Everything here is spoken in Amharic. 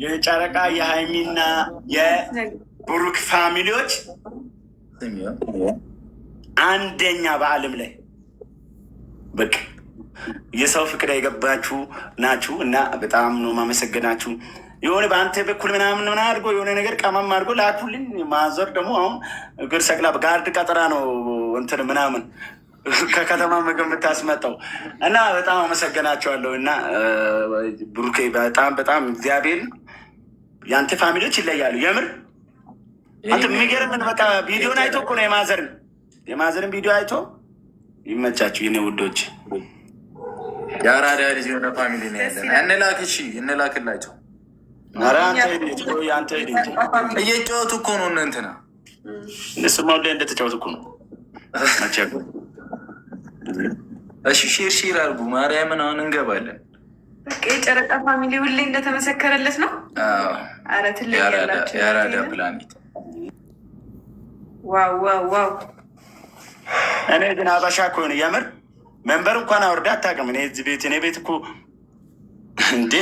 የጨረቃ የሃይሚና የብሩክ ፋሚሊዎች አንደኛ በዓለም ላይ በቃ የሰው ፍቅር የገባችሁ ናችሁ እና በጣም ነው ማመሰገናችሁ። የሆነ በአንተ በኩል ምናምን አድርጎ የሆነ ነገር ቀመም አድርጎ ላኩልኝ። ማዘር ደግሞ አሁን እግር ሰቅላ ጋርድ ቀጠራ ነው እንትን ምናምን ከከተማ ምግብ የምታስመጣው እና በጣም አመሰገናቸዋለሁ። እና ብሩኬ በጣም እግዚአብሔር የአንተ ፋሚሊዎች ይለያሉ። የምር አንተ የሚገርምን በቃ ቪዲዮን አይቶ እኮ ነው የማዘርን ቪዲዮ አይቶ ይመቻችሁ የኔ ውዶች። የአራዳ ልጅ የሆነ ፋሚሊ ነው ያለን። እንላክ እሺ፣ እንላክላቸው። እየጫወቱ እኮ ነው እንትና እነሱማ ሁሌ እንደተጫወቱ እኮ ነው። እሺ ሼር አድርጉ። ማርያምን አሁን እንገባለን። የጨረቃ ፋሚሊ ሁሌ እንደተመሰከረለት ነው። አረ ትልቅ ያላቸው የአራዳ ፕላኔት። ዋው እኔ ግን አበሻ ከሆነ የምር መንበር እንኳን አውርዳ አታውቅም። እኔ እዚህ ቤት እኔ ቤት እኮ እንደ